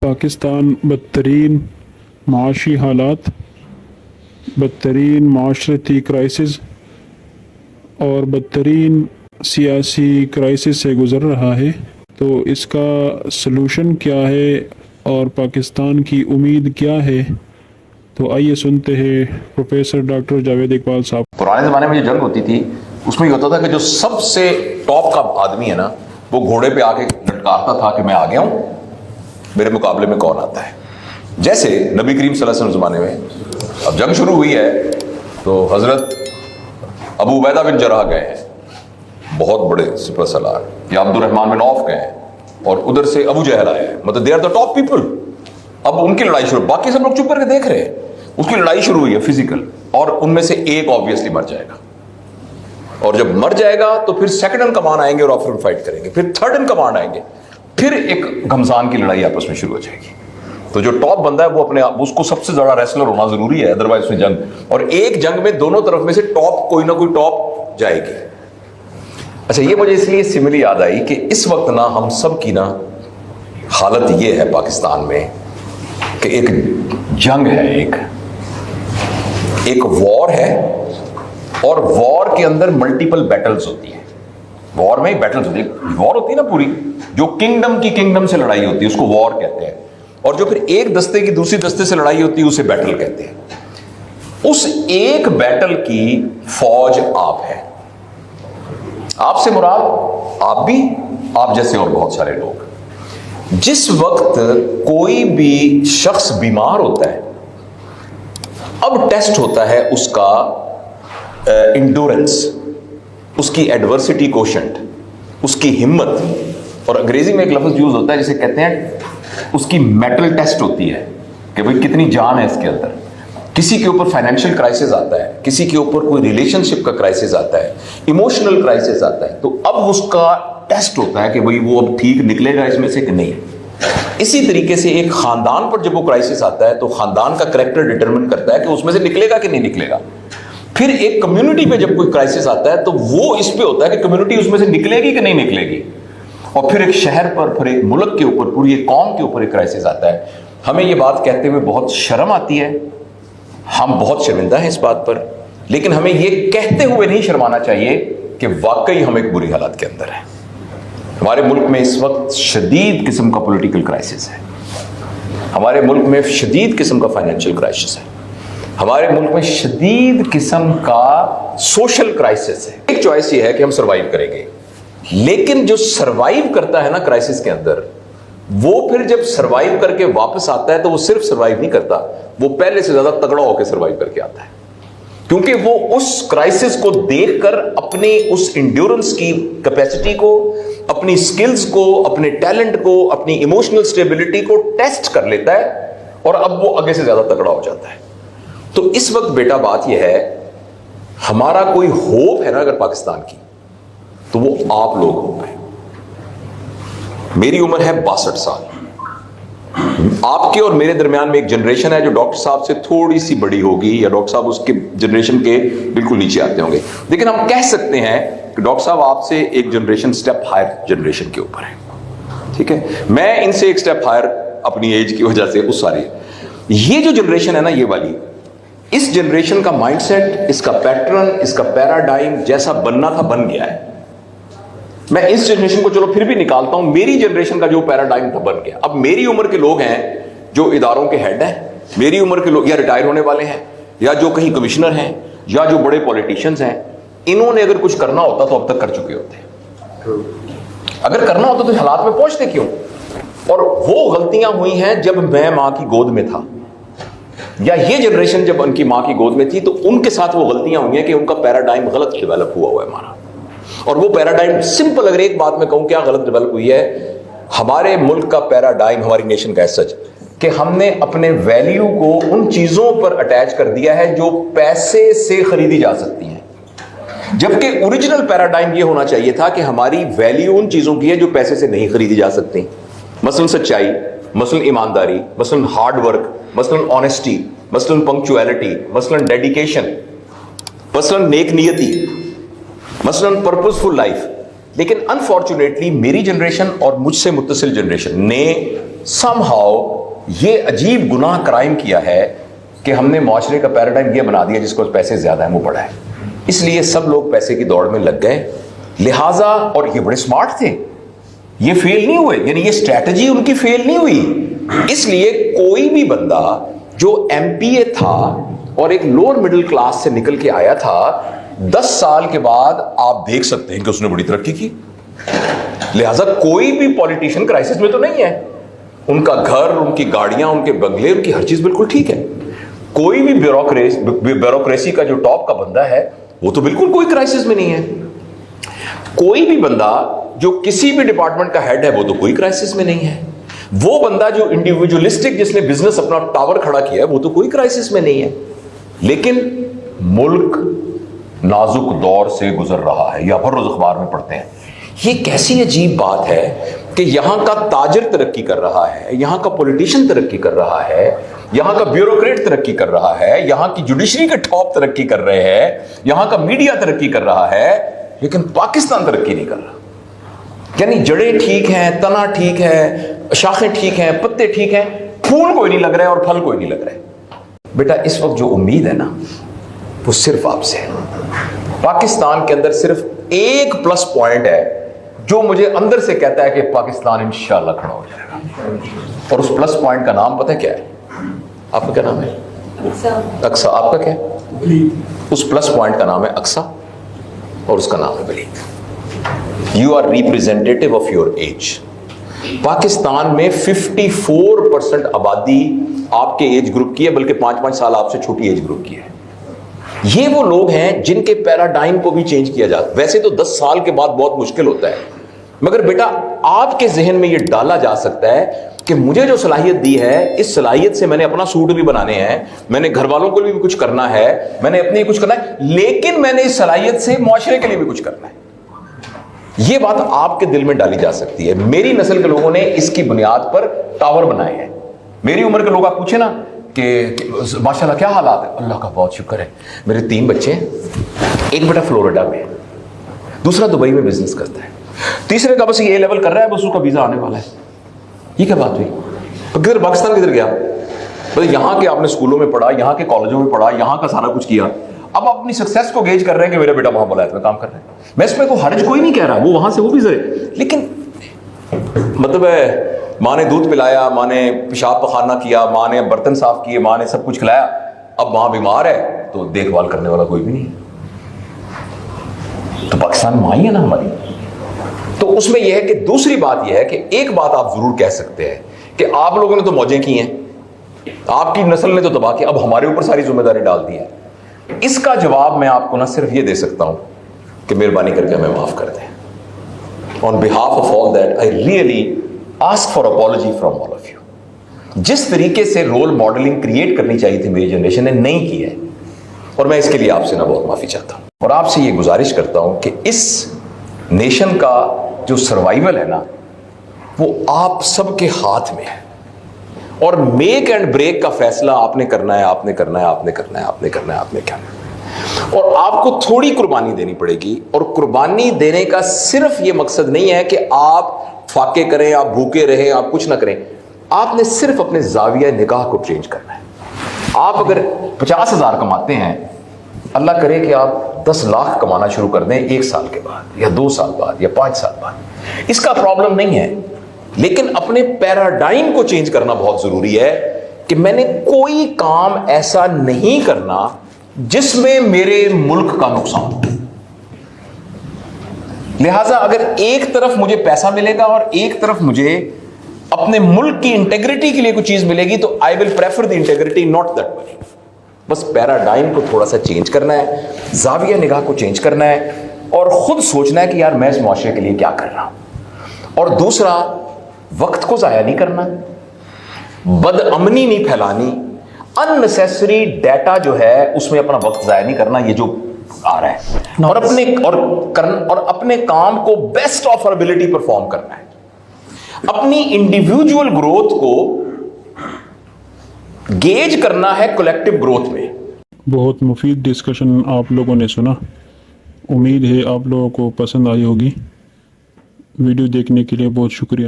پاکستان بدترین معاشی حالات، بدترین معاشرتی کرائسس اور بدترین سیاسی کرائسس سے گزر رہا ہے، تو اس کا سلوشن کیا ہے اور پاکستان کی امید کیا ہے؟ تو آئیے سنتے ہیں پروفیسر ڈاکٹر جاوید اقبال صاحب۔ پرانے زمانے میں جو جنگ ہوتی تھی اس میں یہ ہوتا تھا کہ جو سب سے ٹاپ کا آدمی ہے نا، وہ گھوڑے پہ آ کے لٹکارتا تھا کہ میں آ گیا ہوں، میرے مقابلے میں کون آتا ہے۔ جیسے نبی کریم صلی اللہ علیہ وسلم زمانے میں اب جنگ شروع ہوئی ہے تو حضرت ابو عبیدہ بن جراح گئے ہیں، بہت بڑے سپر سالار، یا عبد الرحمن بن عوف گئے ہیں، اور ادھر سے ابو جہل آئے ہیں، مطلب they are the top people. اب ان کی لڑائی شروع، باقی سب لوگ چپ کر کے دیکھ رہے ہیں، اس کی لڑائی شروع ہوئی ہے فزیکل، اور ان میں سے ایک آبویسلی مر جائے گا، اور جب مر جائے گا تو پھر سیکنڈ ان کمانڈ آئیں گے اور آفٹر فائٹ کریں گے، پھر تھرڈ ان کمانڈ آئیں گے، پھر ایک گھمسان کی لڑائی آپس میں شروع ہو جائے گی۔ تو جو ٹاپ بندہ ہے وہ اپنے آپ، اس کو سب سے زیادہ ریسلر ہونا ضروری ہے، ادروائز اس میں جنگ، اور ایک جنگ میں دونوں طرف میں سے ٹاپ کوئی نہ کوئی ٹاپ جائے گی۔ اچھا، یہ مجھے اس لیے سملی یاد آئی کہ اس وقت نا ہم سب کی نا حالت یہ ہے پاکستان میں کہ ایک جنگ ہے، ایک وار ہے، اور وار کے اندر ملٹیپل بیٹلز ہوتی ہیں۔ وار میں ہی بیٹلز ہوتی ہے، وار ہوتی ہے نا پوری، جو کنگڈم کی کنگڈم سے لڑائی ہوتی ہے اس کو وار کہتے ہیں، اور جو پھر ایک دستے کی دوسری دستے سے لڑائی ہوتی ہے اسے بیٹل کہتے ہیں۔ اس ایک بیٹل کی فوج آپ ہے، آپ سے مراد آپ بھی، آپ جیسے اور بہت سارے لوگ۔ جس وقت کوئی بھی شخص بیمار ہوتا ہے، اب ٹیسٹ ہوتا ہے اس کا انڈورنس، اس کی ایڈورسٹی کوشنٹ، اس کی ہمت، اور انگریزی میں ایک لفظ یوز ہوتا ہے جسے کہتے ہیں اس کی میٹل ٹیسٹ ہوتی ہے کہ بھئی کتنی جان ہے اس کے اندر۔ کسی کے اوپر فائنینشیل کرائسس آتا ہے، کسی کے اوپر کوئی ریلیشن شپ کا کرائسس آتا ہے، ایموشنل کرائسس آتا ہے، تو اب اس کا ٹیسٹ ہوتا ہے کہ بھئی وہ اب ٹھیک نکلے گا اس میں سے کہ نہیں۔ اسی طریقے سے ایک خاندان پر جب وہ کرائسس آتا ہے تو خاندان کا کریکٹر ڈٹرمن کرتا ہے کہ اس میں سے نکلے گا کہ نہیں نکلے گا۔ پھر ایک کمیونٹی پہ جب کوئی کرائسس آتا ہے تو وہ اس پہ ہوتا ہے کہ کمیونٹی اس میں سے نکلے گی کہ نہیں نکلے گی، اور پھر ایک شہر پر، پھر ایک ملک کے اوپر، پوری ایک قوم کے اوپر ایک کرائسس آتا ہے۔ ہمیں یہ بات کہتے ہوئے بہت شرم آتی ہے، ہم بہت شرمندہ ہیں اس بات پر، لیکن ہمیں یہ کہتے ہوئے نہیں شرمانا چاہیے کہ واقعی ہم ایک بری حالت کے اندر ہیں۔ ہمارے ملک میں اس وقت شدید قسم کا پولیٹیکل کرائسس ہے، ہمارے ملک میں شدید قسم کا فائنینشیل کرائسس ہے، ہمارے ملک میں شدید قسم کا سوشل کرائسس ہے۔ ایک چوائس یہ ہے کہ ہم سروائیو کریں گے، لیکن جو سروائیو کرتا ہے نا کرائسس کے اندر، وہ پھر جب سروائیو کر کے واپس آتا ہے تو وہ صرف سروائیو نہیں کرتا، وہ پہلے سے زیادہ تگڑا ہو کے سروائیو کر کے آتا ہے، کیونکہ وہ اس کرائسس کو دیکھ کر اپنی اس انڈیورنس کی کیپیسٹی کو، اپنی سکلز کو، اپنے ٹیلنٹ کو، اپنی ایموشنل سٹیبلٹی کو ٹیسٹ کر لیتا ہے، اور اب وہ آگے سے زیادہ تگڑا ہو جاتا ہے۔ تو اس وقت بیٹا بات یہ ہے، ہمارا کوئی ہوپ ہے نا اگر پاکستان کی، تو وہ آپ لوگ ہوپ ہیں۔ میری عمر ہے 62 سال، آپ کے اور میرے درمیان میں ایک جنریشن ہے جو ڈاکٹر صاحب سے تھوڑی سی بڑی ہوگی، یا ڈاکٹر صاحب اس کے جنریشن کے بالکل نیچے آتے ہوں گے، لیکن ہم کہہ سکتے ہیں کہ ڈاکٹر صاحب آپ سے ایک جنریشن سٹیپ ہائر جنریشن کے اوپر ہے، ٹھیک ہے؟ میں ان سے ایک سٹیپ ہائر اپنی ایج کی وجہ سے اس ساری، یہ جو جنریشن ہے نا، یہ والی، اس جنریشن کا مائنڈ سیٹ، اس کا پیٹرن، اس کا پیراڈائم جیسا بننا تھا بن گیا ہے۔ میں اس جنریشن کو چلو پھر بھی نکالتا ہوں، میری جنریشن کا جو پیراڈائم تھا بن گیا۔ اب میری عمر کے لوگ ہیں جو اداروں کے ہیڈ ہیں، میری عمر کے لوگ یا ریٹائر ہونے والے ہیں، یا جو کہیں کمشنر ہیں، یا جو بڑے پولیٹیشینز ہیں، انہوں نے اگر کچھ کرنا ہوتا تو اب تک کر چکے ہوتے۔ اگر کرنا ہوتا تو حالات میں پہنچتے کیوں؟ اور وہ غلطیاں ہوئی ہیں جب میں ماں کی گود میں تھا، یا یہ جنریشن جب ان کی ماں کی گود میں تھی، تو ان کے ساتھ وہ غلطیاں ہوئی ہیں کہ ان کا پیراڈائم غلط ڈیولپ ہوا ہے ہمارا۔ اور وہ پیراڈائم سمپل، اگر ایک بات میں کہوں کیا غلط ڈیولپ ہوئی ہے، ہمارے ملک کا پیراڈائم، ہماری نیشن کا سچ، کہ ہم نے اپنے ویلیو کو ان چیزوں پر اٹیچ کر دیا ہے جو پیسے سے خریدی جا سکتی ہیں، جبکہ اوریجنل پیراڈائم یہ ہونا چاہیے تھا کہ ہماری ویلیو ان چیزوں کی ہے جو پیسے سے نہیں خریدی جا سکتی، مثلا سچائی، مثلا ایمانداری، مثلا ہارڈ ورک، مثلا آنیسٹی، مثلا پنکچویلٹی، مثلا ڈیڈیکیشن، مثلا نیک نیتی، مثلا پرپزفل لائف۔ لیکن انفارچونیٹلی میری جنریشن اور مجھ سے متصل جنریشن نے سم ہاؤ یہ عجیب گناہ کرائم کیا ہے کہ ہم نے معاشرے کا پیراڈائم یہ بنا دیا جس کو پیسے زیادہ ہیں وہ بڑا ہے، اس لیے سب لوگ پیسے کی دوڑ میں لگ گئے، لہٰذا اور یہ بڑے سمارٹ تھے، یہ فیل نہیں ہوئے، یعنی یہ اسٹریٹجی ان کی فیل نہیں ہوئی، اس لیے کوئی بھی بندہ جو ایم پی اے تھا اور ایک لوور مڈل کلاس سے نکل کے آیا تھا 10 سال کے بعد آپ دیکھ سکتے ہیں کہ اس نے بڑی ترقی کی، لہٰذا کوئی بھی پولیٹیشین کرائسس میں تو نہیں ہے، ان کا گھر، ان کی گاڑیاں، ان کے بنگلے، ان کی ہر چیز بالکل ٹھیک ہے، کوئی بھی بیوروکریسی کا جو ٹاپ کا بندہ ہے وہ تو بالکل کوئی کرائسس میں نہیں ہے، کوئی بھی بندہ جو کسی بھی ڈپارٹمنٹ کا ہیڈ ہے وہ تو کوئی کرائسس میں نہیں ہے، وہ بندہ جو انڈیویجولسٹک جس نے بزنس اپنا ٹاور کھڑا کیا ہے وہ تو کوئی کرائسس میں نہیں ہے، لیکن ملک نازک دور سے گزر رہا ہے، یا ہر روز اخبار میں پڑھتے ہیں، یہ کیسی عجیب بات ہے کہ یہاں کا تاجر ترقی کر رہا ہے، یہاں کا پولیٹیشین ترقی کر رہا ہے، یہاں کا بیوروکریٹ ترقی کر رہا ہے، یہاں کی جوڈیشری کے ٹاپ ترقی کر رہے ہیں، یہاں کا میڈیا ترقی کر رہا ہے، لیکن پاکستان ترقی نہیں کر رہا، یعنی جڑیں ٹھیک ہیں، تنا ٹھیک ہے، شاخیں ٹھیک ہیں، پتے ٹھیک ہیں، پھول کوئی نہیں لگ رہا ہے اور پھل کوئی نہیں لگ رہا ہے۔ بیٹا اس وقت جو امید ہے نا وہ صرف آپ سے ہے، پاکستان کے اندر صرف ایک پلس پوائنٹ ہے جو مجھے اندر سے کہتا ہے کہ پاکستان انشاءاللہ کھڑا ہو جائے گا، اور اس پلس پوائنٹ کا نام پتہ کیا ہے؟ آپ کا کیا نام ہے؟ اقصا۔ آپ کا کیا ہے؟ اس پلس پوائنٹ کا نام ہے اقصا اور اس کا نام ہے بلیگ۔ You are representative of your age. Pakistan میں 54% آبادی آپ کے ایج گروپ کی ہے، بلکہ 5 سال آپ سے چھوٹی ایج گروپ کی ہے۔ یہ وہ لوگ ہیں جن کے پیراڈائم کو بھی چینج کیا جاتا ہے، ویسے تو 10 سال کے بعد بہت مشکل ہوتا ہے، مگر بیٹا آپ کے ذہن میں یہ ڈالا جا سکتا ہے کہ مجھے جو صلاحیت دی ہے، اس صلاحیت سے میں نے اپنا سوٹ بھی بنانے ہیں، میں نے گھر والوں کو بھی کچھ کرنا ہے، میں نے اپنے کچھ کرنا ہے، لیکن میں نے اس صلاحیت سے معاشرے کے لیے بھی کچھ کرنا ہے۔ یہ بات آپ کے دل میں ڈالی جا سکتی ہے۔ میری نسل کے لوگوں نے اس کی بنیاد پر ٹاور بنائے ہیں۔ میری عمر کے لوگ آپ پوچھیں نا کہ ماشاءاللہ کیا حالات ہے، اللہ کا بہت شکر ہے، میرے 3 بچے ہیں، ایک بیٹا فلوریڈا میں ہے، دوسرا دبئی میں بزنس کرتا ہے، تیسرے کا بس یہ A لیول کر رہا ہے، بس اس کا ویزا آنے والا ہے۔ یہ کیا بات ہوئی؟ کدھر پاکستان کدھر گیا؟ بس یہاں کے آپ نے اسکولوں میں پڑھا، یہاں کے کالجوں میں پڑھا، یہاں کا سارا کچھ کیا، اب آپ اپنی سکسیس کو گیج کر رہے ہیں کہ میرا بیٹا وہاں ولایت میں کام کر رہا ہے۔ میں اس میں کوئی حرج کوئی نہیں کہہ رہا، وہ وہاں سے وہ بھی لیکن مطلب ہے ماں نے دودھ پلایا، ماں نے پیشاب پخانہ کیا، ماں نے برتن صاف کیے، ماں نے سب کچھ کھلایا، اب ماں بیمار ہے تو دیکھ بھال کرنے والا کوئی بھی نہیں، تو پاکستان ماں ہی ہے نا ہماری۔ تو اس میں یہ ہے کہ دوسری بات یہ ہے کہ ایک بات آپ ضرور کہہ سکتے ہیں کہ آپ لوگوں نے تو موجیں کی ہیں، آپ کی نسل نے تو تباہ کی، اب ہمارے اوپر ساری ذمہ داری ڈال دی ہے۔ اس کا جواب میں آپ کو نہ صرف یہ دے سکتا ہوں کہ مہربانی کر کے ہمیں معاف کر دیں۔ On behalf of all that, I really ask for apology from all of you۔ جس طریقے سے رول ماڈلنگ کریٹ کرنی چاہیے تھی میری جنریشن نے نہیں کی ہے، اور میں اس کے لیے آپ سے نہ بہت معافی چاہتا ہوں، اور آپ سے یہ گزارش کرتا ہوں کہ اس نیشن کا جو سروائیول ہے نا وہ آپ سب کے ہاتھ میں ہے، اور میک اینڈ بریک کا فیصلہ آپ نے کرنا ہے، آپ نے کرنا ہے، آپ نے کرنا ہے، آپ نے کرنا ہے، آپ نے کرنا ہے، اور آپ کو تھوڑی قربانی دینی پڑے گی، اور قربانی دینے کا صرف یہ مقصد نہیں ہے کہ آپ فاقے کریں، آپ بھوکے رہیں، آپ کچھ نہ کریں، آپ نے صرف اپنے زاویہ نگاہ کو چینج کرنا ہے۔ آپ اگر 50,000 کماتے ہیں، اللہ کرے کہ آپ 10 لاکھ کمانا شروع کر دیں 1 سال کے بعد یا 2 سال بعد یا 5 سال بعد، اس کا پرابلم نہیں ہے، لیکن اپنے پیراڈائم کو چینج کرنا بہت ضروری ہے کہ میں نے کوئی کام ایسا نہیں کرنا جس میں میرے ملک کا نقصان ہو۔ لہٰذا اگر ایک طرف مجھے پیسہ ملے گا اور ایک طرف مجھے اپنے ملک کی انٹیگریٹی کے لیے کوئی چیز ملے گی تو I will prefer the integrity not that money. بس پیراڈائم کو تھوڑا سا چینج کرنا ہے، زاویہ نگاہ کو چینج کرنا ہے، اور خود سوچنا ہے کہ یار میں اس معاشرے کے لیے کیا کر رہا ہوں، اور دوسرا وقت کو ضائع نہیں کرنا، بد امنی نہیں پھیلانی، ان نیسیسری ڈیٹا جو ہے اس میں اپنا وقت ضائع نہیں کرنا، یہ جو آ رہا ہے، اور اپنے کام کو بیسٹ آف اور ابیلٹی پرفارم کرنا ہے، اپنی انڈیویجول گروتھ کو گیج کرنا ہے کلیکٹیو گروتھ میں۔ بہت مفید ڈسکشن آپ لوگوں نے سنا، امید ہے آپ لوگوں کو پسند آئی ہوگی۔ ویڈیو دیکھنے کے لیے بہت شکریہ.